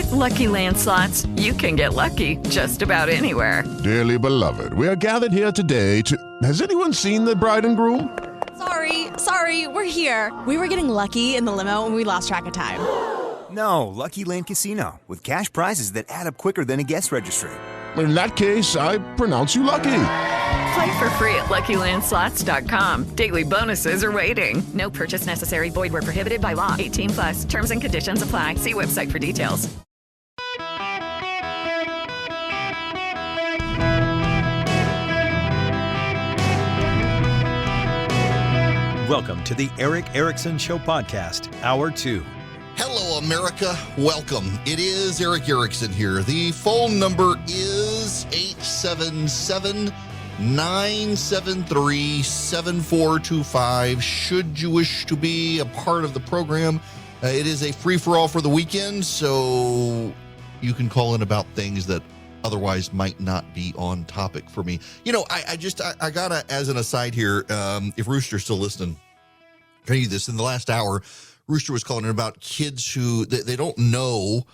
With Lucky Land Slots, you can get lucky just about anywhere. Dearly beloved, we are gathered here today to... Has anyone seen the bride and groom? Sorry, we're here. We were getting lucky in the limo and we lost track of time. No, Lucky Land Casino, with cash prizes that add up quicker than a guest registry. In that case, I pronounce you lucky. Play for free at LuckyLandSlots.com. Daily bonuses are waiting. No purchase necessary. Void where prohibited by law. 18+. Terms and conditions apply. See website for details. Welcome to the Eric Erickson Show Podcast, Hour 2. Hello, America. Welcome. It is Eric Erickson here. The phone number is 877-973-7425. Should you wish to be a part of the program, it is a free-for-all for the weekend, so you can call in about things that otherwise might not be on topic for me. You know, I gotta, as an aside here, if Rooster's still listening, I'll tell you this. In the last hour, Rooster was calling in about kids who they don't know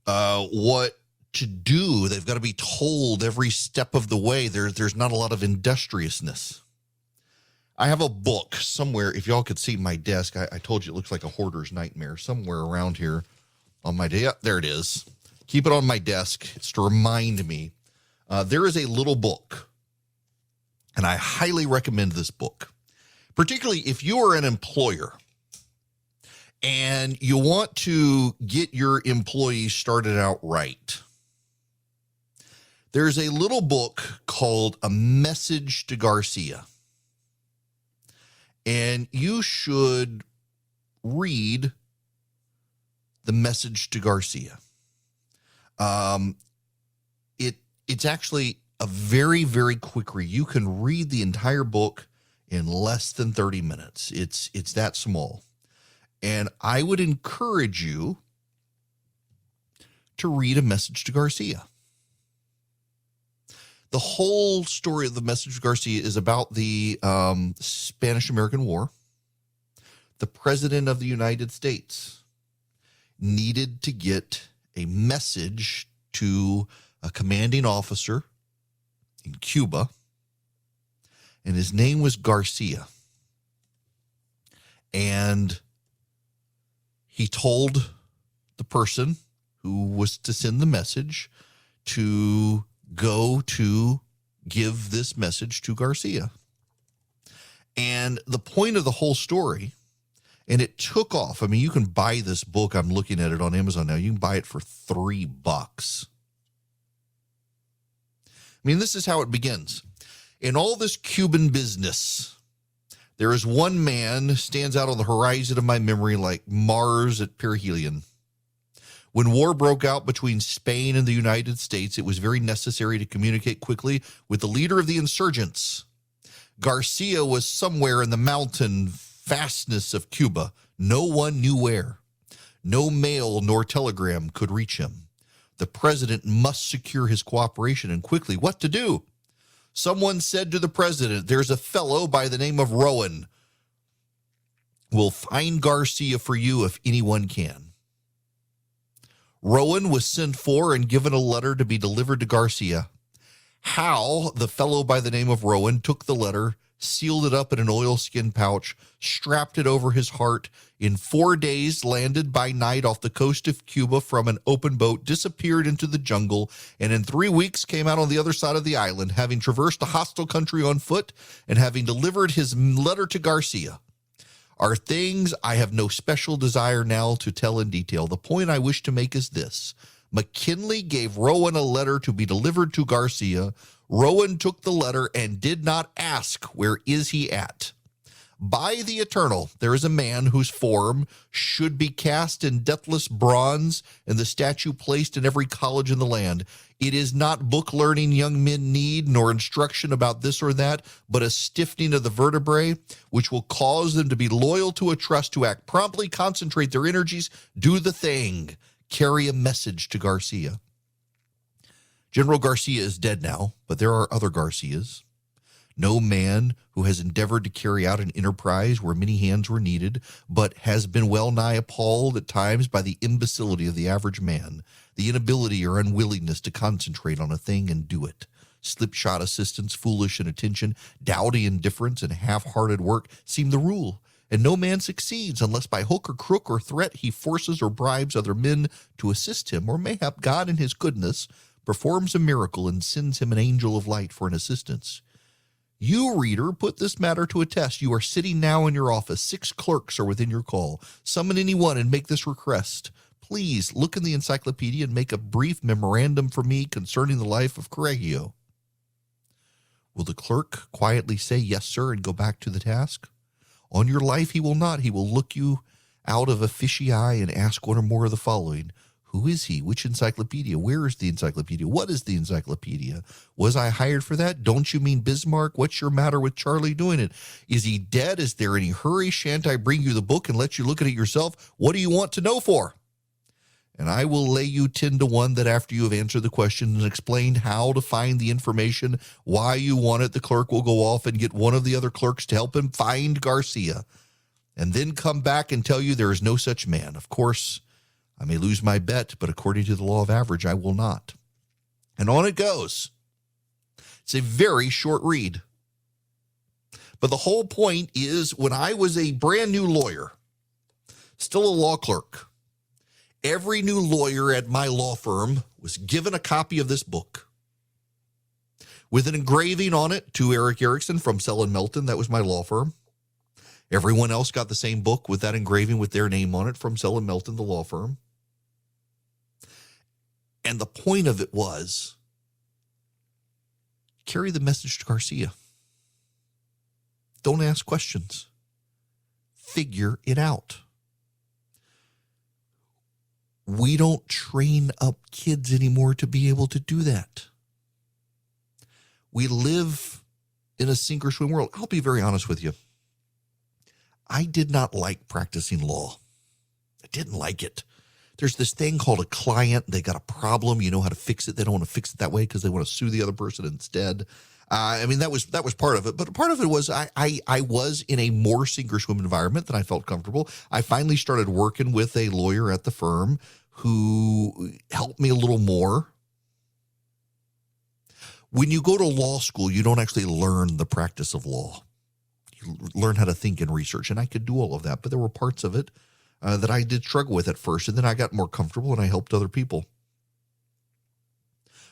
what to do. They've got to be told every step of the way. There's not a lot of industriousness. I have a book somewhere. If y'all could see my desk, I told you it looks like a hoarder's nightmare somewhere around here on my day. Yep, there it is. Keep it on my desk. It's to remind me. There is a little book, and I highly recommend this book, particularly if you are an employer and you want to get your employees started out right. There's a little book called A Message to Garcia, and you should read The Message to Garcia. It's actually a very, very quick read. You can read the entire book in less than 30 minutes. It's that small. And I would encourage you to read A Message to Garcia. The whole story of The Message to Garcia is about the Spanish-American War. The President of the United States needed to get a message to a commanding officer in Cuba, and his name was Garcia. And he told the person who was to send the message to go to give this message to Garcia. And the point of the whole story, and it took off. I mean, you can buy this book. I'm looking at it on Amazon now. You can buy it for $3. I mean, this is how it begins. In all this Cuban business, there is one man stands out on the horizon of my memory like Mars at perihelion. When war broke out between Spain and the United States, it was very necessary to communicate quickly with the leader of the insurgents. Garcia was somewhere in the mountain fastness of Cuba. No one knew where. No mail nor telegram could reach him. The president must secure his cooperation, and quickly. What to do? Someone said to the president, there's a fellow by the name of Rowan. We'll find Garcia for you if anyone can. Rowan was sent for and given a letter to be delivered to Garcia. Hal, the fellow by the name of Rowan, took the letter, sealed it up in an oilskin pouch, strapped it over his heart, in 4 days landed by night off the coast of Cuba from an open boat, disappeared into the jungle, and in 3 weeks came out on the other side of the island, having traversed a hostile country on foot and having delivered his letter to Garcia. Are things I have no special desire now to tell in detail. The point I wish to make is this. McKinley gave Rowan a letter to be delivered to Garcia. Rowan took the letter and did not ask, where is he at? By the eternal, there is a man whose form should be cast in deathless bronze and the statue placed in every college in the land. It is not book learning young men need, nor instruction about this or that, but a stiffening of the vertebrae, which will cause them to be loyal to a trust, to act promptly, concentrate their energies, do the thing, carry a message to Garcia. General Garcia is dead now, but there are other Garcias. No man who has endeavored to carry out an enterprise where many hands were needed, but has been well nigh appalled at times by the imbecility of the average man, the inability or unwillingness to concentrate on a thing and do it. Slipshod assistance, foolish inattention, dowdy indifference, and half-hearted work seem the rule, and no man succeeds unless by hook or crook or threat he forces or bribes other men to assist him, or mayhap God in his goodness performs a miracle and sends him an angel of light for an assistance. You, reader, put this matter to a test. You are sitting now in your office. 6 clerks are within your call. Summon any one and make this request. Please look in the encyclopedia and make a brief memorandum for me concerning the life of Correggio. Will the clerk quietly say, yes, sir, and go back to the task? On your life he will not. He will look you out of a fishy eye and ask one or more of the following. Who is he? Which encyclopedia? Where is the encyclopedia? What is the encyclopedia? Was I hired for that? Don't you mean Bismarck? What's your matter with Charlie doing it? Is he dead? Is there any hurry? Shan't I bring you the book and let you look at it yourself? What do you want to know for? And I will lay you 10 to 1 that after you have answered the question and explained how to find the information, why you want it, the clerk will go off and get one of the other clerks to help him find Garcia, and then come back and tell you there is no such man. Of course, I may lose my bet, but according to the law of average, I will not. And on it goes. It's a very short read. But the whole point is, when I was a brand new lawyer, still a law clerk, every new lawyer at my law firm was given a copy of this book with an engraving on it to Eric Erickson from Sell and Melton. That was my law firm. Everyone else got the same book with that engraving with their name on it from Sell and Melton, the law firm. And the point of it was, carry the message to Garcia. Don't ask questions. Figure it out. We don't train up kids anymore to be able to do that. We live in a sink or swim world. I'll be very honest with you. I did not like practicing law. I didn't like it. There's this thing called a client. They got a problem. You know how to fix it. They don't want to fix it that way because they want to sue the other person instead. That was part of it. But part of it was I was in a more sink or swim environment than I felt comfortable. I finally started working with a lawyer at the firm who helped me a little more. When you go to law school, you don't actually learn the practice of law. You learn how to think and research, and I could do all of that, but there were parts of it that I did struggle with at first, and then I got more comfortable and I helped other people.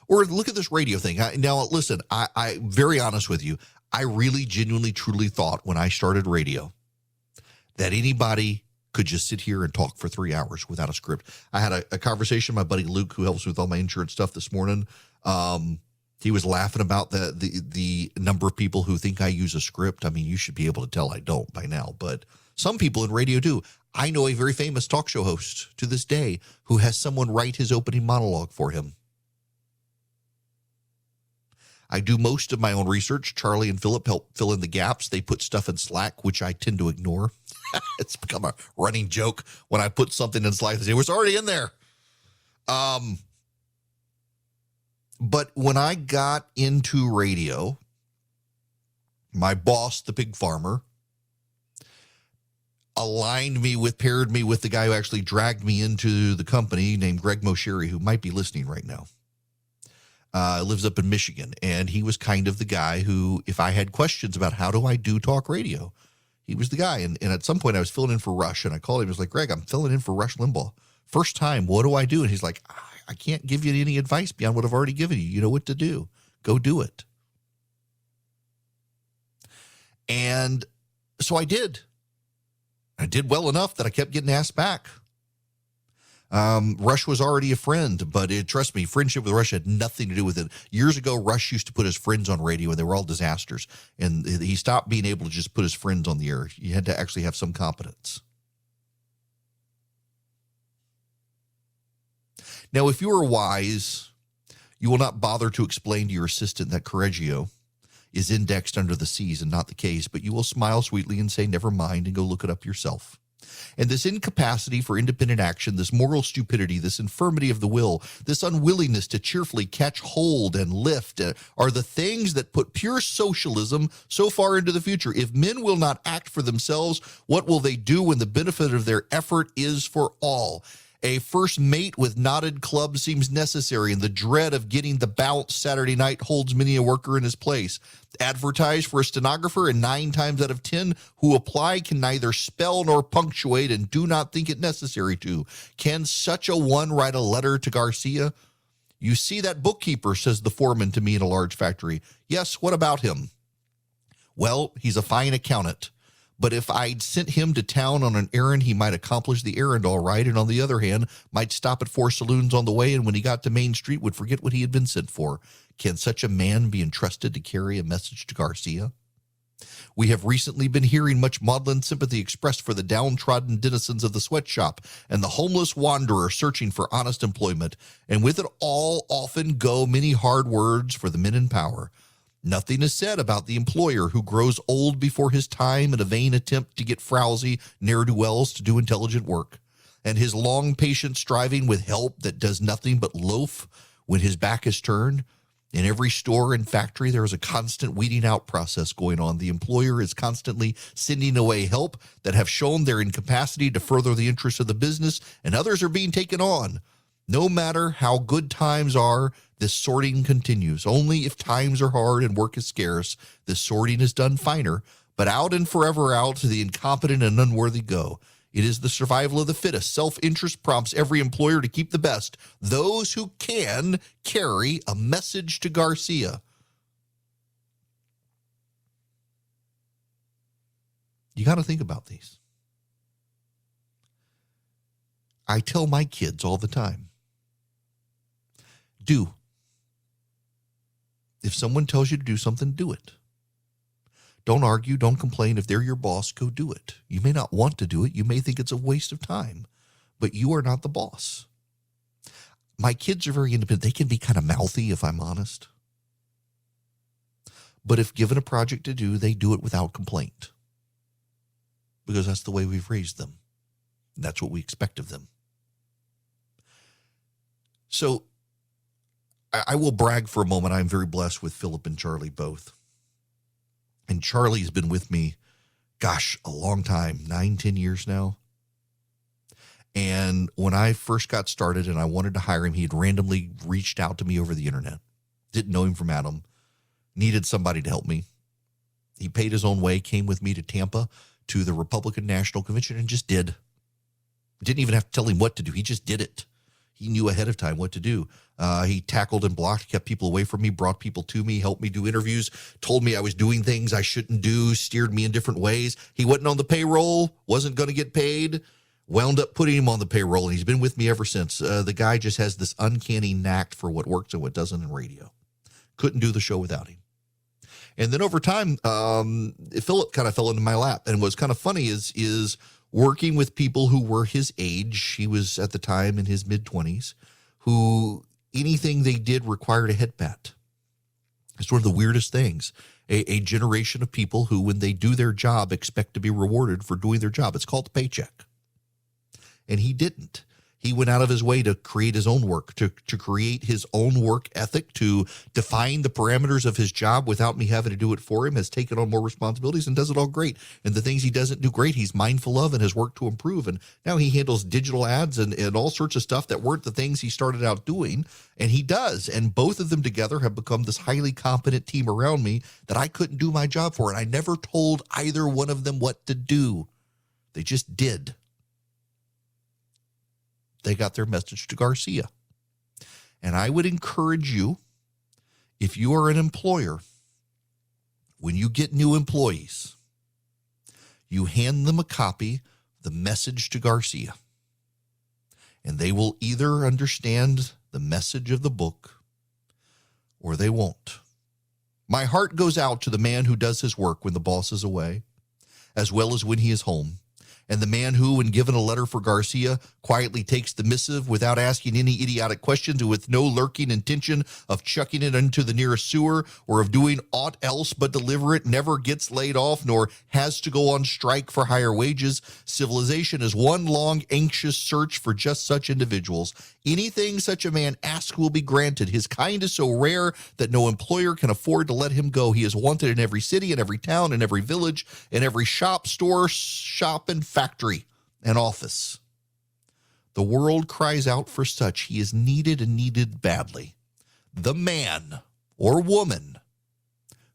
Or look at this radio thing. Now, listen, I very honest with you, I really genuinely, truly thought when I started radio that anybody could just sit here and talk for 3 hours without a script. I had a conversation with my buddy Luke, who helps with all my insurance stuff this morning. He was laughing about the number of people who think I use a script. I mean, you should be able to tell I don't by now, but some people in radio do. I know a very famous talk show host to this day who has someone write his opening monologue for him. I do most of my own research. Charlie and Philip help fill in the gaps. They put stuff in Slack, which I tend to ignore. It's become a running joke when I put something in Slack. They say, it was already in there. But when I got into radio, my boss, the pig farmer, paired me with the guy who actually dragged me into the company named Greg Mosheri, who might be listening right now. Lives up in Michigan, and he was kind of the guy who, if I had questions about how do I do talk radio, he was the guy. And at some point I was filling in for Rush, and I called him. I was like, Greg, I'm filling in for Rush Limbaugh. First time, what do I do? And he's like, I can't give you any advice beyond what I've already given you. You know what to do. Go do it. And so I did. I did well enough that I kept getting asked back. Rush was already a friend, but trust me, friendship with Rush had nothing to do with it. Years ago, Rush used to put his friends on radio, and they were all disasters. And he stopped being able to just put his friends on the air. You had to actually have some competence. Now, if you are wise, you will not bother to explain to your assistant that Correggio is indexed under the C's and not the K's, but you will smile sweetly and say, never mind, and go look it up yourself. And this incapacity for independent action, this moral stupidity, this infirmity of the will, this unwillingness to cheerfully catch hold and lift are the things that put pure socialism so far into the future. If men will not act for themselves, what will they do when the benefit of their effort is for all? A first mate with knotted club seems necessary, and the dread of getting the bounce Saturday night holds many a worker in his place. Advertise for a stenographer, and 9 times out of 10 who apply can neither spell nor punctuate and do not think it necessary to. Can such a one write a letter to Garcia? You see that bookkeeper, says the foreman to me in a large factory. Yes, what about him? Well, he's a fine accountant. But if I'd sent him to town on an errand, he might accomplish the errand all right, and on the other hand, might stop at 4 saloons on the way, and when he got to Main Street would forget what he had been sent for. Can such a man be entrusted to carry a message to Garcia? We have recently been hearing much maudlin sympathy expressed for the downtrodden denizens of the sweatshop and the homeless wanderer searching for honest employment, and with it all often go many hard words for the men in power. Nothing is said about the employer who grows old before his time in a vain attempt to get frowsy ne'er-do-wells to do intelligent work, and his long patient striving with help that does nothing but loaf when his back is turned. In every store and factory, there is a constant weeding out process going on. The employer is constantly sending away help that have shown their incapacity to further the interests of the business, and others are being taken on. No matter how good times are, this sorting continues. Only if times are hard and work is scarce, this sorting is done finer, but out and forever out the incompetent and unworthy go. It is the survival of the fittest. Self-interest prompts every employer to keep the best. Those who can carry a message to Garcia. You got to think about these. I tell my kids all the time, do. If someone tells you to do something, do it. Don't argue, don't complain. If they're your boss, go do it. You may not want to do it. You may think it's a waste of time, but you are not the boss. My kids are very independent. They can be kind of mouthy, if I'm honest. But if given a project to do, they do it without complaint, because that's the way we've raised them. That's what we expect of them. So I will brag for a moment. I'm very blessed with Philip and Charlie both. And Charlie's been with me, a long time, 9-10 years now. And when I first got started and I wanted to hire him, he had randomly reached out to me over the internet. Didn't know him from Adam. Needed somebody to help me. He paid his own way, came with me to Tampa to the Republican National Convention and just did. Didn't even have to tell him what to do. He just did it. He knew ahead of time what to do. He tackled and blocked, kept people away from me, brought people to me, helped me do interviews, told me I was doing things I shouldn't do, steered me in different ways. He wasn't on the payroll, wasn't going to get paid, wound up putting him on the payroll, and he's been with me ever since. The guy just has this uncanny knack for what works and what doesn't in radio. Couldn't do the show without him. And then over time, Philip kind of fell into my lap. And what's kind of funny is working with people who were his age. He was at the time in his mid-20s, who anything they did required a head pat. It's one of the weirdest things. A generation of people who, when they do their job, expect to be rewarded for doing their job. It's called a paycheck. And he didn't. He went out of his way to create his own work, to create his own work ethic, to define the parameters of his job without me having to do it for him, has taken on more responsibilities and does it all great. And the things he doesn't do great, he's mindful of and has worked to improve. And now he handles digital ads and all sorts of stuff that weren't the things he started out doing. And he does. And both of them together have become this highly competent team around me that I couldn't do my job for. And I never told either one of them what to do. They just did. They got their message to Garcia. And I would encourage you, if you are an employer, when you get new employees, you hand them a copy of the message to Garcia. And they will either understand the message of the book or they won't. My heart goes out to the man who does his work when the boss is away, as well as when he is home. And the man who, when given a letter for Garcia, quietly takes the missive without asking any idiotic questions and with no lurking intention of chucking it into the nearest sewer or of doing aught else but deliver it, never gets laid off nor has to go on strike for higher wages. Civilization is one long, anxious search for just such individuals. Anything such a man asks will be granted. His kind is so rare that no employer can afford to let him go. He is wanted in every city, in every town, in every village, in every shop, store, shop, and factory and office. The world cries out for such. He is needed and needed badly. The man or woman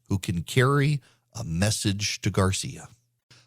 who can carry a message to Garcia.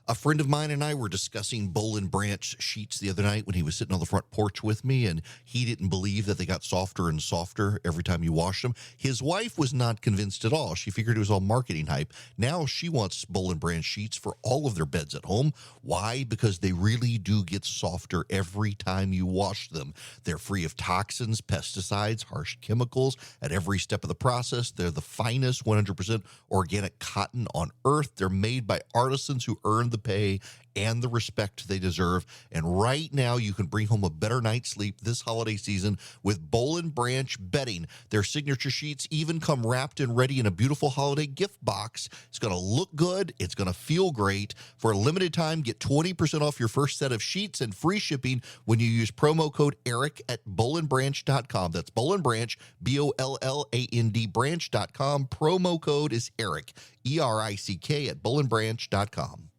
A friend of mine and I were discussing Boll and Branch sheets the other night when he was sitting on the front porch with me, and he didn't believe that they got softer and softer every time you wash them. His wife was not convinced at all. She figured it was all marketing hype. Now she wants Boll and Branch sheets for all of their beds at home. Why? Because they really do get softer every time you wash them. They're free of toxins, pesticides, harsh chemicals at every step of the process. They're the finest 100% organic cotton on earth. They're made by artisans who earn the pay and the respect they deserve. And right now, you can bring home a better night's sleep this holiday season with Boll and Branch bedding. Their signature sheets even come wrapped and ready in a beautiful holiday gift box. It's going to look good. It's going to feel great. For a limited time, get 20% off your first set of sheets and free shipping when you use promo code ERIC at bollandbranch.com. That's Boll and Branch, BOLLAND branch.com. Promo code is ERIC, ERICK at bollandbranch.com.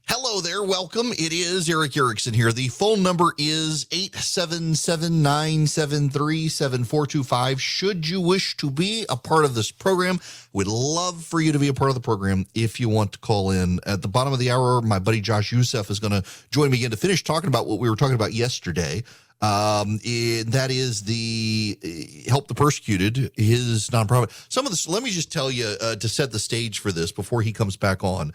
Hello there. Welcome. It is Eric Erickson here. The phone number is 877-973-7425. Should you wish to be a part of this program, we'd love for you to be a part of the program if you want to call in. At the bottom of the hour, my buddy Josh Youssef is going to join me again to finish talking about what we were talking about yesterday. That is the Help the Persecuted, his nonprofit. Some of this, let me just tell you to set the stage for this before he comes back on.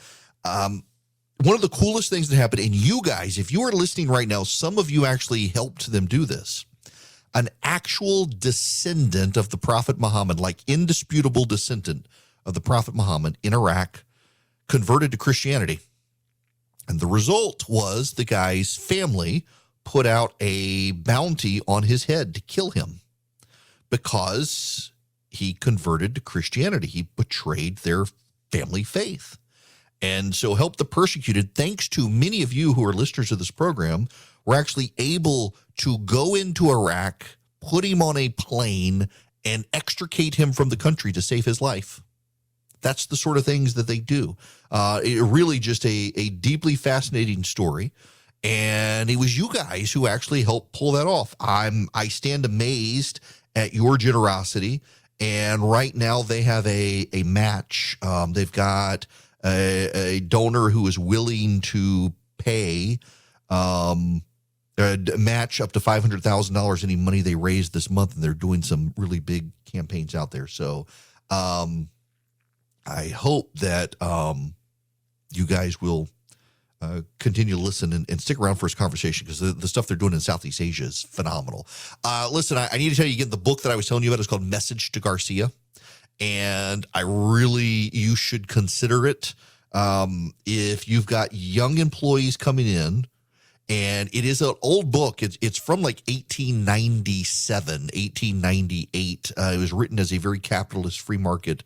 One of the coolest things that happened, and you guys, if you are listening right now, some of you actually helped them do this. An actual descendant of the Prophet Muhammad, like indisputable descendant of the Prophet Muhammad in Iraq, converted to Christianity. And the result was the guy's family put out a bounty on his head to kill him because he converted to Christianity. He betrayed their family faith. And so Help the Persecuted, thanks to many of you who are listeners of this program, were actually able to go into Iraq, put him on a plane, and extricate him from the country to save his life. That's the sort of things that they do. It really just a deeply fascinating story. And it was you guys who actually helped pull that off. I stand amazed at your generosity. And right now they have a match. They've got a donor who is willing to pay a match up to $500,000 any money they raise this month, and they're doing some really big campaigns out there. So I hope that you guys will continue to listen and stick around for this conversation, because the stuff they're doing in Southeast Asia is phenomenal. Listen, I need to tell you again, the book that I was telling you about is called Message to Garcia. And you should consider it if you've got young employees coming in. And it is an old book. It's from like 1897, 1898. It was written as a very capitalist free market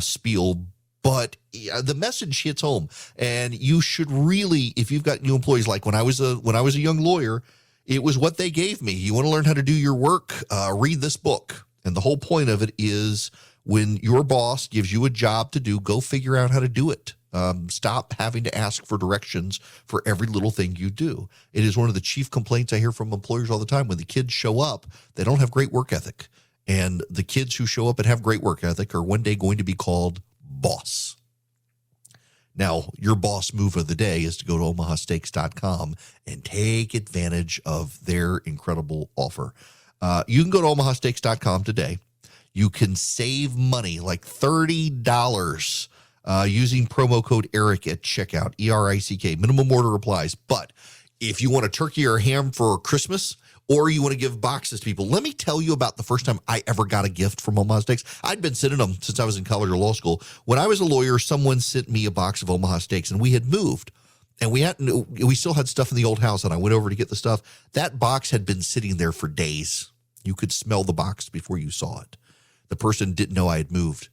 spiel. But the message hits home. And you should really, if you've got new employees, like when I was a young lawyer, it was what they gave me. You want to learn how to do your work? Read this book. And the whole point of it is, when your boss gives you a job to do, go figure out how to do it. Stop having to ask for directions for every little thing you do. It is one of the chief complaints I hear from employers all the time. When the kids show up, they don't have great work ethic. And the kids who show up and have great work ethic are one day going to be called boss. Now, your boss move of the day is to go to omahasteaks.com and take advantage of their incredible offer. You can go to omahasteaks.com today. You can save money, like $30, using promo code ERIC at checkout, ERICK. Minimum order applies. But if you want a turkey or a ham for Christmas, or you want to give boxes to people, let me tell you about the first time I ever got a gift from Omaha Steaks. I'd been sending them since I was in college or law school. When I was a lawyer, someone sent me a box of Omaha Steaks, and we had moved. And we still had stuff in the old house, and I went over to get the stuff. That box had been sitting there for days. You could smell the box before you saw it. The person didn't know I had moved.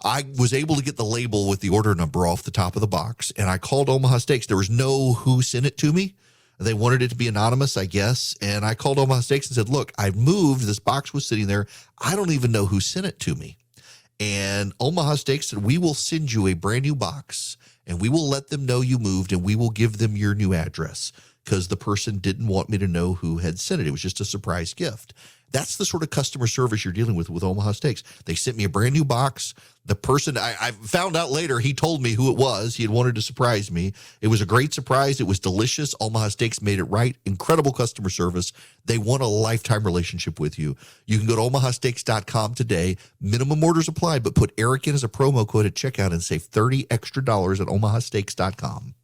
I was able to get the label with the order number off the top of the box, and I called Omaha Steaks. There was no who sent it to me. They wanted it to be anonymous, I guess. And I called Omaha Steaks and said, look, I've moved. This box was sitting there. I don't even know who sent it to me. And Omaha Steaks said, we will send you a brand new box, and we will let them know you moved, and we will give them your new address, because the person didn't want me to know who had sent it. It was just a surprise gift. That's the sort of customer service you're dealing with Omaha Steaks. They sent me a brand new box. The person, I found out later, he told me who it was. He had wanted to surprise me. It was a great surprise. It was delicious. Omaha Steaks made it right. Incredible customer service. They want a lifetime relationship with you. You can go to omahasteaks.com today. Minimum orders apply, but put Eric in as a promo code at checkout and save $30 extra at omahasteaks.com.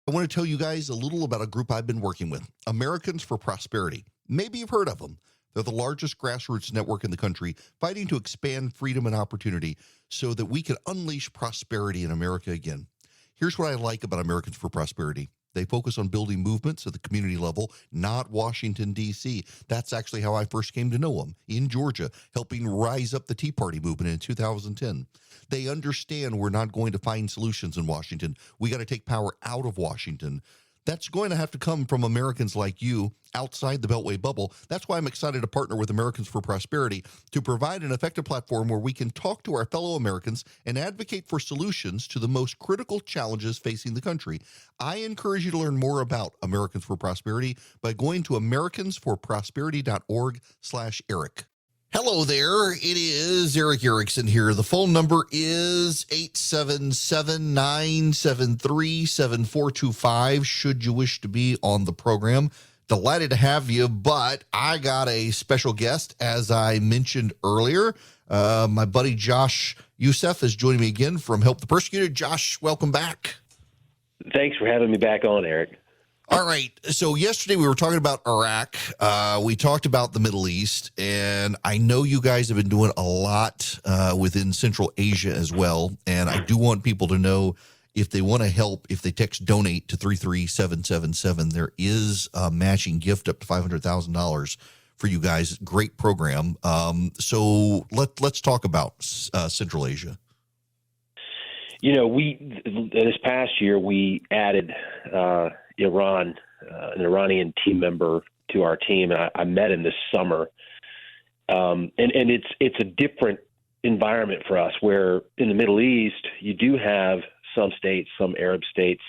I want to tell you guys a little about a group I've been working with, Americans for Prosperity. Maybe you've heard of them. They're the largest grassroots network in the country, fighting to expand freedom and opportunity so that we can unleash prosperity in America again. Here's what I like about Americans for Prosperity. They focus on building movements at the community level, not Washington, D.C. That's actually how I first came to know them, in Georgia, helping rise up the Tea Party movement in 2010. They understand we're not going to find solutions in Washington. We got to take power out of Washington. That's going to have to come from Americans like you outside the Beltway bubble. That's why I'm excited to partner with Americans for Prosperity to provide an effective platform where we can talk to our fellow Americans and advocate for solutions to the most critical challenges facing the country. I encourage you to learn more about Americans for Prosperity by going to americansforprosperity.org/Eric. Hello there. It is Eric Erickson here. The phone number is 877-973-7425 should you wish to be on the program. Delighted to have you, but I got a special guest, as I mentioned earlier. My buddy Josh Youssef is joining me again from Help the Persecuted. Josh, welcome back. Thanks for having me back on, Eric. All right. So yesterday we were talking about Iraq. We talked about the Middle East, and I know you guys have been doing a lot within Central Asia as well. And I do want people to know, if they want to help, if they text donate to 33777, there is a matching gift up to $500,000 for you guys. Great program. So let's talk about Central Asia. You know, this past year we added Iran, an Iranian team member to our team, and I met him this summer. And it's a different environment for us, where in the Middle East you do have some states, some Arab states,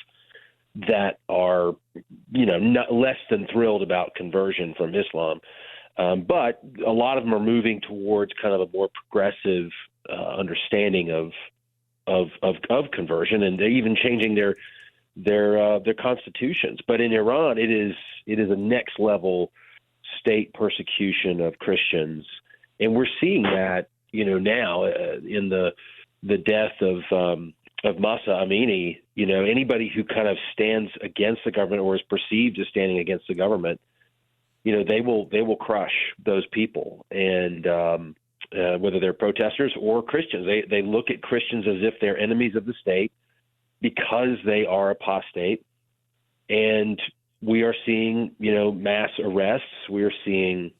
that are, not less than thrilled about conversion from Islam. But a lot of them are moving towards kind of a more progressive understanding of conversion, and they're even changing their constitutions. But in Iran, it is a next level state persecution of Christians, and we're seeing that now in the death of Masa Amini. Anybody who kind of stands against the government or is perceived as standing against the government, they will crush those people, and whether they're protesters or Christians, they look at Christians as if they're enemies of the state, because they are apostate. And we are seeing, mass arrests. We are seeing,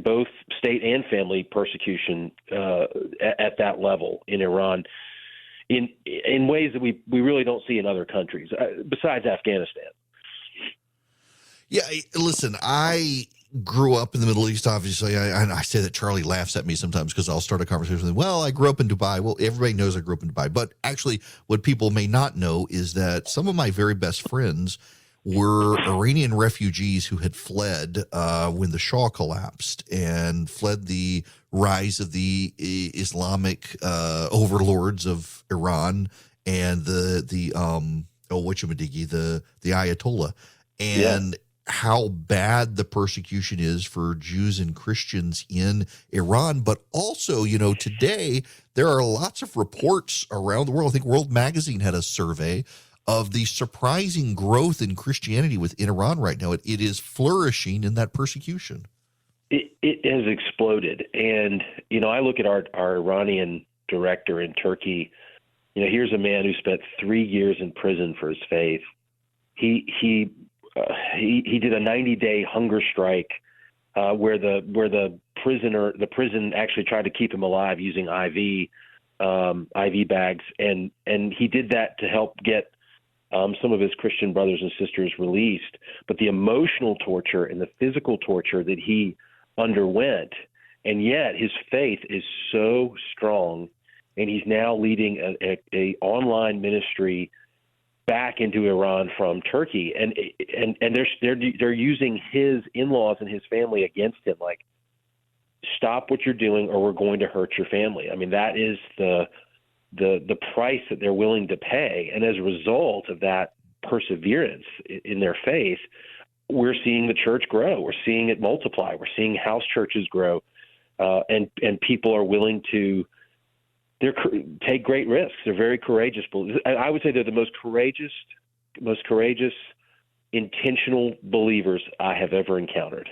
both state and family persecution at that level in Iran, in ways that we really don't see in other countries, besides Afghanistan. Yeah, listen, I grew up in the Middle East, obviously. I say that Charlie laughs at me sometimes because I'll start a conversation with him. Well, I grew up in Dubai. Well, everybody knows I grew up in Dubai. But actually, what people may not know is that some of my very best friends were Iranian refugees who had fled when the Shah collapsed, and fled the rise of the Islamic overlords of Iran and the Ayatollah. And how bad the persecution is for Jews and Christians in Iran. But also, today there are lots of reports around the world. I think World Magazine had a survey of the surprising growth in Christianity within Iran right now. It is flourishing in that persecution. It has exploded. And, I look at our Iranian director in Turkey, here's a man who spent 3 years in prison for his faith. He did a 90-day hunger strike where the prison actually tried to keep him alive using IV bags, and he did that to help get some of his Christian brothers and sisters released. But the emotional torture and the physical torture that he underwent, and yet his faith is so strong, and he's now leading a online ministry back into Iran from Turkey, and they're using his in-laws and his family against him. Like, stop what you're doing, or we're going to hurt your family. I mean, that is the price that they're willing to pay. And as a result of that perseverance in their faith, we're seeing the church grow. We're seeing it multiply. We're seeing house churches grow, and people are willing to take great risks. They're very courageous. I would say they're the most courageous, intentional believers I have ever encountered.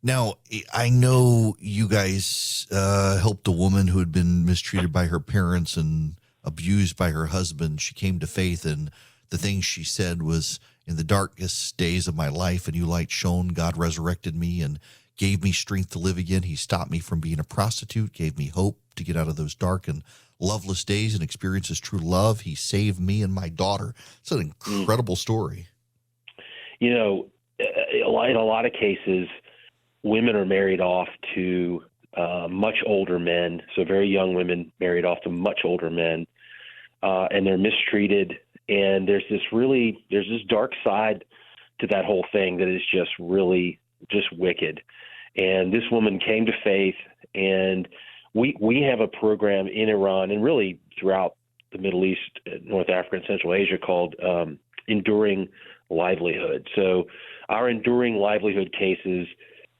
Now, I know you guys helped a woman who had been mistreated by her parents and abused by her husband. She came to faith, and the thing she said was, in the darkest days of my life, a new light shone. God resurrected me and gave me strength to live again. He stopped me from being a prostitute, gave me hope to get out of those dark and loveless days and experience his true love. He saved me and my daughter. It's an incredible story. In a lot of cases, women are married off to much older men, so very young women married off to much older men, and they're mistreated. And there's this dark side to that whole thing that is just really just wicked. And this woman came to faith, and we have a program in Iran and really throughout the Middle East, North Africa, and Central Asia called Enduring Livelihood. So our Enduring Livelihood cases,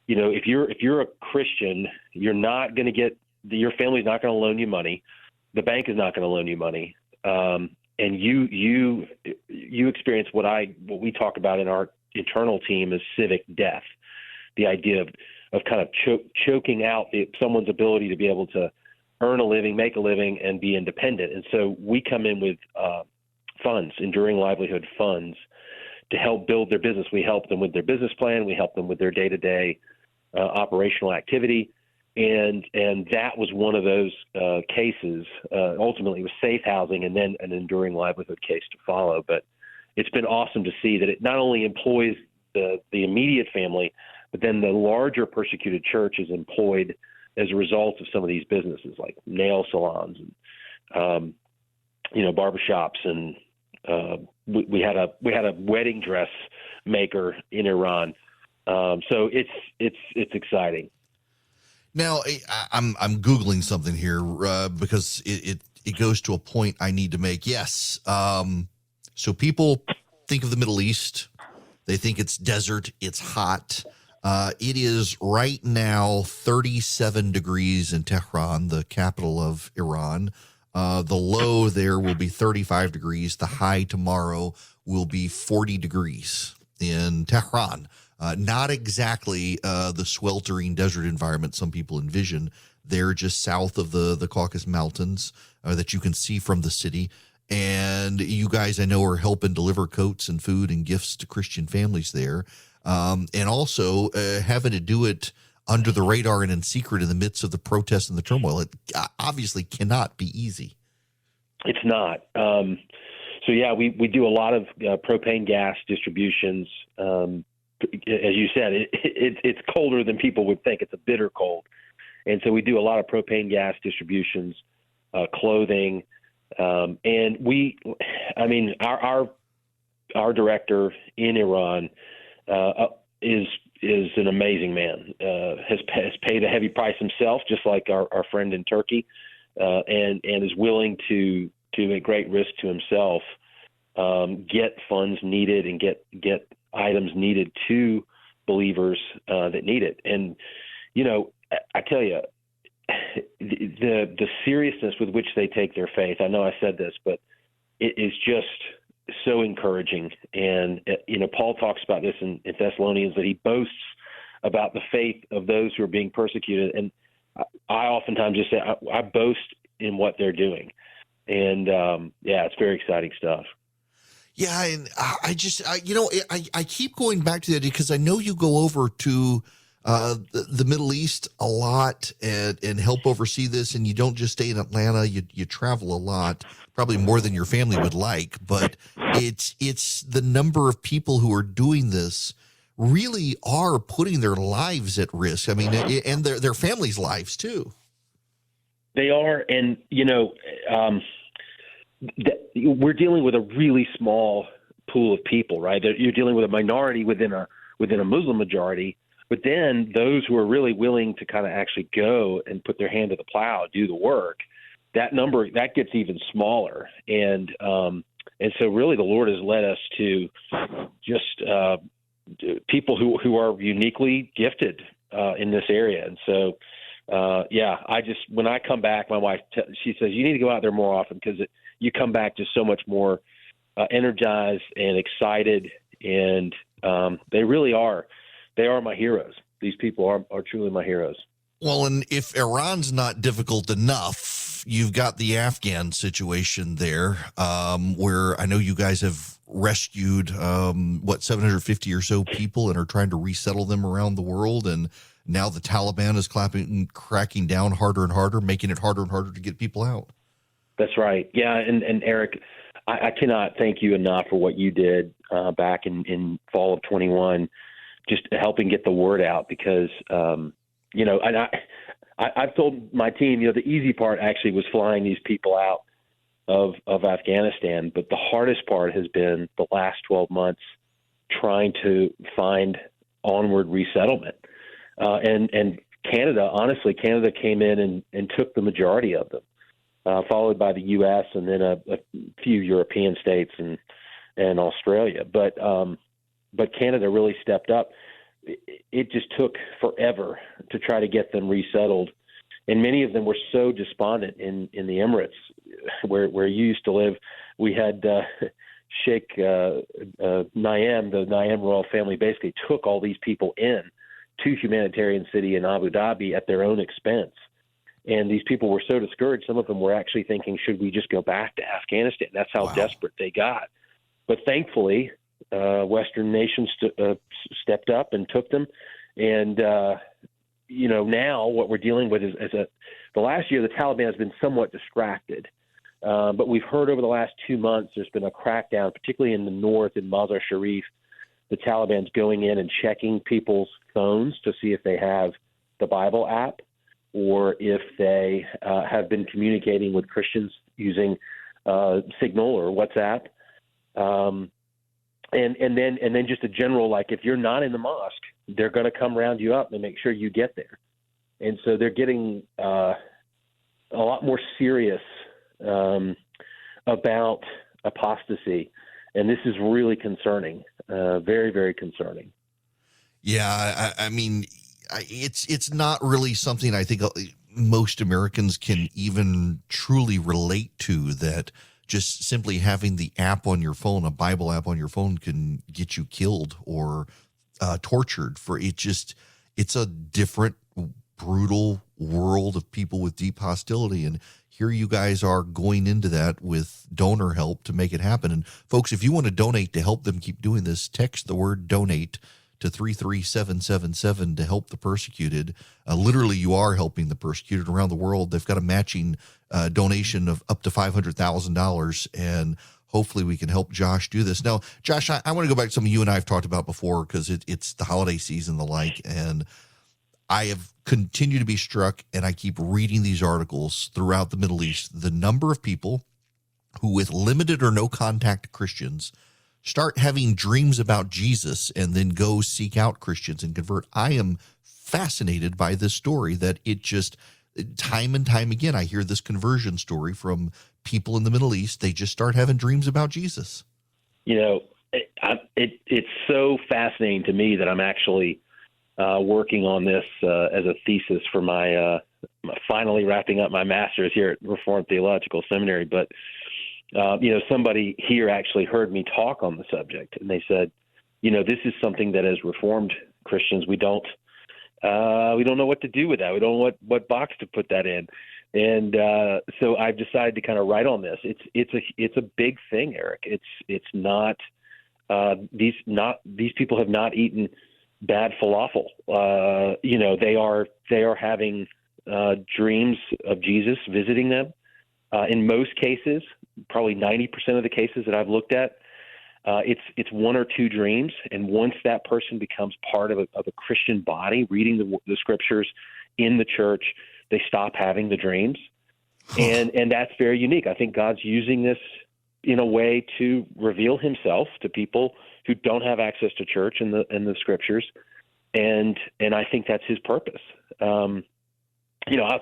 if you're a Christian, you're not going to get your family's not going to loan you money, the bank is not going to loan you money, and you experience what we talk about in our internal team as civic death, the idea of kind of choking out someone's ability to be able to earn a living, make a living, and be independent. And so we come in with funds, Enduring Livelihood funds, to help build their business. We help them with their business plan. We help them with their day-to-day operational activity. And that was one of those cases. Ultimately, it was safe housing and then an Enduring Livelihood case to follow. But it's been awesome to see that it not only employs the immediate family, but then the larger persecuted church is employed as a result of some of these businesses like nail salons and barbershops, and we had a wedding dress maker in Iran. So it's exciting. Now, I'm Googling something here because it goes to a point I need to make. Yes. So people think of the Middle East. They think it's desert. It's hot. It is right now 37 degrees in Tehran, the capital of Iran. The low there will be 35 degrees. The high tomorrow will be 40 degrees in Tehran. Not exactly the sweltering desert environment some people envision. They're just south of the Caucasus Mountains that you can see from the city. And you guys, I know, are helping deliver coats and food and gifts to Christian families there. And also having to do it under the radar and in secret in the midst of the protests and the turmoil. It obviously cannot be easy. It's not. So, yeah, we do a lot of propane gas distributions. As you said, it's colder than people would think. It's a bitter cold. And so we do a lot of propane gas distributions, clothing. And our director in Iran is an amazing man, has paid a heavy price himself, just like our friend in Turkey, and is willing to at great risk to himself, get funds needed and get items needed to believers that need it. And, I tell you, the seriousness with which they take their faith, I know I said this, but it is just so encouraging. And, Paul talks about this in Thessalonians, that he boasts about the faith of those who are being persecuted. And I oftentimes just say, I boast in what they're doing. And it's very exciting stuff. Yeah, and I keep going back to that because I know you go over to the Middle East a lot and help oversee this, and you don't just stay in Atlanta. You travel a lot, probably more than your family would like. But it's the number of people who are doing this really are putting their lives at risk. I mean, and their families' lives too. They are, and we're dealing with a really small pool of people, right? You're dealing with a minority within a Muslim majority, but then those who are really willing to kind of actually go and put their hand to the plow, do the work, that number that gets even smaller, and so really the Lord has led us to just people who are uniquely gifted in this area, and so. When I come back, my wife, she says, you need to go out there more often because you come back just so much more energized and excited. And they really are. They are my heroes. These people are truly my heroes. Well, and if Iran's not difficult enough, you've got the Afghan situation there, where I know you guys have rescued, 750 or so people and are trying to resettle them around the world. And now the Taliban is cracking down harder and harder, making it harder and harder to get people out. That's right. Yeah. And Eric, I cannot thank you enough for what you did back in fall of 21, just helping get the word out because, and I've told my team, the easy part actually was flying these people out of Afghanistan. But the hardest part has been the last 12 months trying to find onward resettlement. And Canada, honestly, Canada came in and took the majority of them, followed by the U.S. and then a few European states and Australia. But Canada really stepped up. It just took forever to try to get them resettled. And many of them were so despondent in the Emirates where you used to live. We had Sheikh Nayem, the Nayem royal family basically took all these people in to humanitarian city in Abu Dhabi at their own expense. And these people were so discouraged. Some of them were actually thinking, should we just go back to Afghanistan? That's how desperate they got. But thankfully, Western nations stepped up and took them. And, now what we're dealing with is the last year, the Taliban has been somewhat distracted. But we've heard over the last 2 months, there's been a crackdown, particularly in the north in Mazar Sharif. The Taliban's going in and checking people's phones to see if they have the Bible app or if they have been communicating with Christians using Signal or WhatsApp. And then just a general, like if you're not in the mosque, they're going to come round you up and make sure you get there. And so they're getting a lot more serious about apostasy. And this is really concerning, very, very concerning. Yeah, I mean, it's not really something I think most Americans can even truly relate to, that just simply having the app on your phone, a Bible app on your phone, can get you killed or tortured. It's a different, brutal world of people with deep hostility. And here you guys are going into that with donor help to make it happen. And folks, if you want to donate to help them keep doing this, text the word donate to 33777 to help the persecuted. Literally, you are helping the persecuted around the world. They've got a matching donation of up to $500,000, and hopefully we can help Josh do this. Now, Josh, I want to go back to something you and I have talked about before, because it's the holiday season, the like, and I have continued to be struck, and I keep reading these articles throughout the Middle East, the number of people who, with limited or no contact to Christians, start having dreams about Jesus and then go seek out Christians and convert. I am fascinated by this story, that it just, time and time again, I hear this conversion story from people in the Middle East. They just start having dreams about Jesus. It's so fascinating to me that I'm actually working on this as a thesis for my finally wrapping up my master's here at Reformed Theological Seminary. But somebody here actually heard me talk on the subject, and they said, this is something that as Reformed Christians we don't know what to do with that. We don't know what box to put that in. And so I've decided to kind of write on this. It's a big thing, Eric. It's not these people have not eaten bad falafel. They are having dreams of Jesus visiting them. In most cases, probably 90% of the cases that I've looked at, it's one or two dreams. And once that person becomes part of a Christian body, reading the scriptures in the church, they stop having the dreams. And that's very unique. I think God's using this in a way to reveal himself to people who don't have access to church and the scriptures. And I think that's his purpose. I'll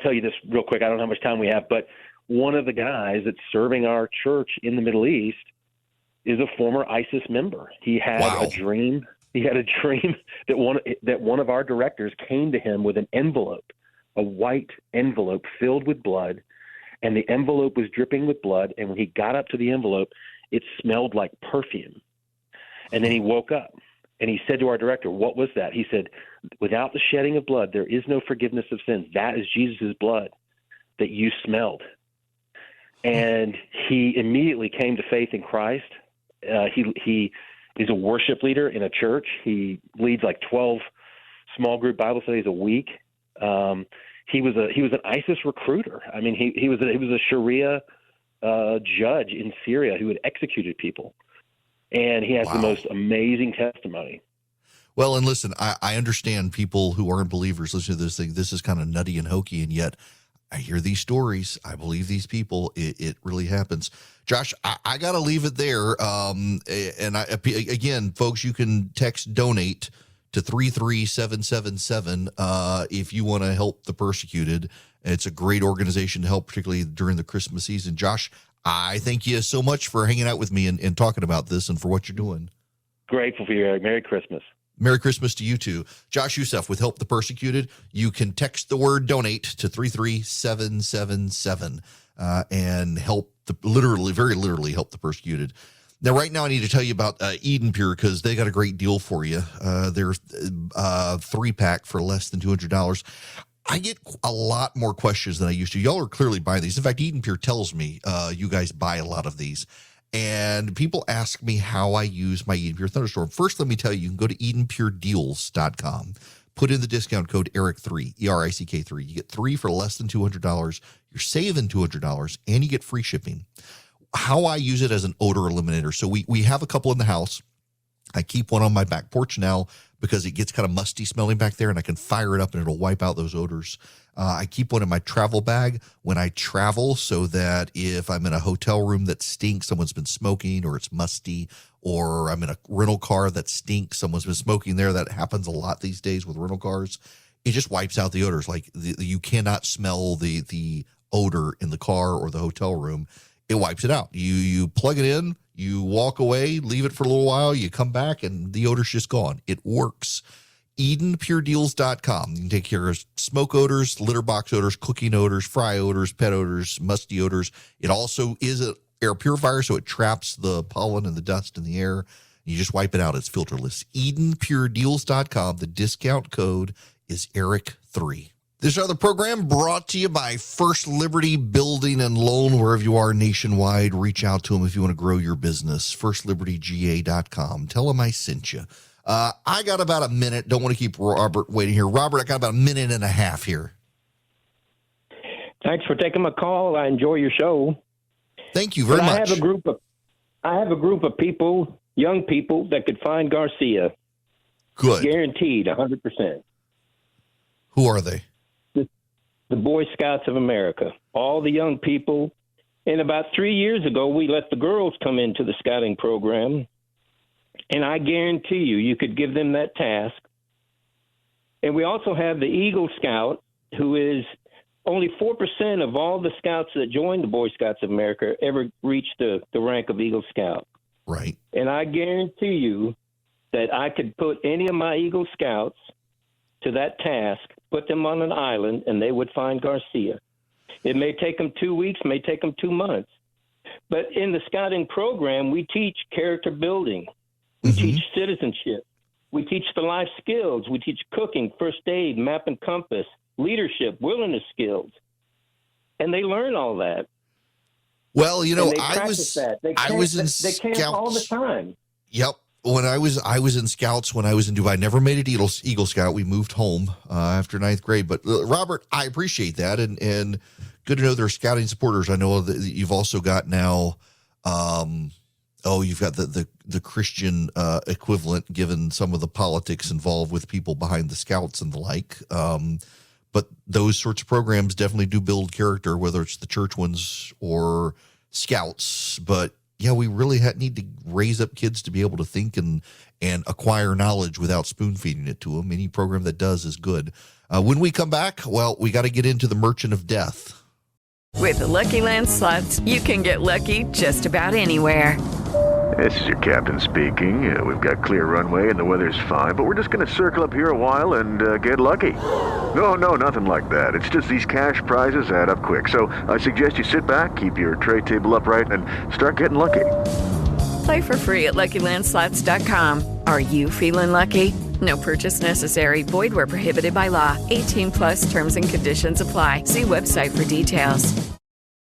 tell you this real quick. I don't know how much time we have, but one of the guys that's serving our church in the Middle East is a former ISIS member. He had a dream. He had a dream that one of our directors came to him with an envelope, a white envelope filled with blood, and the envelope was dripping with blood. And when he got up to the envelope, it smelled like perfume. And then he woke up and he said to our director, "What was that?" He said, "Without the shedding of blood, there is no forgiveness of sins. That is Jesus' blood that you smelled." And he immediately came to faith in Christ. He is a worship leader in a church. He leads like 12 small group Bible studies a week. He was an ISIS recruiter. I mean, he was a Sharia judge in Syria who had executed people, and he has the most amazing testimony. Well, and listen, I understand people who aren't believers listen to this thing. This is kind of nutty and hokey, and yet I hear these stories. I believe these people. It really happens. Josh, I got to leave it there. Again, folks, you can text donate to 33777 if you want to help the persecuted. It's a great organization to help, particularly during the Christmas season. Josh, I thank you so much for hanging out with me and talking about this and for what you're doing. Grateful for you, Eric. Merry Christmas. Merry Christmas to you too. Josh Youssef with Help the Persecuted. You can text the word donate to 33777 and help very literally help the persecuted. Now, right now, I need to tell you about Eden Pure because they got a great deal for you. They're 3-pack for less than $200. I get a lot more questions than I used to. Y'all are clearly buying these. In fact, Eden Pure tells me you guys buy a lot of these. And people ask me how I use my Eden Pure Thunderstorm. First, let me tell you, you can go to EdenPureDeals.com. Put in the discount code ERIC3, ERICK3. You get 3 for less than $200. You're saving $200, and you get free shipping. How I use it as an odor eliminator. So we have a couple in the house. I keep one on my back porch now because it gets kind of musty smelling back there, and I can fire it up and it'll wipe out those odors. I keep one in my travel bag when I travel so that if I'm in a hotel room that stinks, someone's been smoking or it's musty, or I'm in a rental car that stinks, someone's been smoking there. That happens a lot these days with rental cars. It just wipes out the odors. Like you cannot smell the odor in the car or the hotel room. It wipes it out. You plug it in, you walk away, leave it for a little while, you come back, and the odor's just gone. It works. EdenPureDeals.com. You can take care of smoke odors, litter box odors, cooking odors, fry odors, pet odors, musty odors. It also is an air purifier, so it traps the pollen and the dust in the air. You just wipe it out. It's filterless. EdenPureDeals.com. The discount code is ERIC3. This other program brought to you by First Liberty Building and Loan. Wherever you are nationwide, reach out to them if you want to grow your business. FirstLibertyGA.com. Tell them I sent you. I got about a minute. Don't want to keep Robert waiting here. Robert, I got about a minute and a half here. Thanks for taking my call. I enjoy your show. Thank you very much. I have a group of people, young people, that could find Garcia. Good. Guaranteed, 100%. Who are they? The Boy Scouts of America. All the young people. And about 3 years ago, we let the girls come into the scouting program. And I guarantee you could give them that task. And we also have the Eagle Scout, who is only 4% of all the scouts that join the Boy Scouts of America ever reach the rank of Eagle Scout. Right. And I guarantee you that I could put any of my Eagle Scouts to that task, put them on an island, and they would find Garcia. It may take them 2 weeks, may take them 2 months. But in the scouting program, we teach character building. We teach citizenship. We teach the life skills. We teach cooking, first aid, map and compass, leadership, wilderness skills. and they learn all that. Well, you know, And they practice that. They camp all the time. Yep. When I was in Scouts when I was in Dubai, I never made it Eagle Scout. We moved home after 9th grade. But Robert, I appreciate that, and good to know there are scouting supporters. I know that you've also got now. You've got the Christian equivalent, given some of the politics involved with people behind the Scouts and the like. But those sorts of programs definitely do build character, whether it's the church ones or Scouts. But yeah, we really need to raise up kids to be able to think and acquire knowledge without spoon feeding it to them. Any program that does is good. When we come back, well, we got to get into the Merchant of Death. With the Lucky Land Slots, you can get lucky just about anywhere. This is your captain speaking. We've got clear runway and the weather's fine, but we're just going to circle up here a while and get lucky. No, nothing like that. It's just these cash prizes add up quick. So I suggest you sit back, keep your tray table upright, and start getting lucky. Play for free at LuckyLandSlots.com. Are you feeling lucky? No purchase necessary. Void where prohibited by law. 18+ terms and conditions apply. See website for details.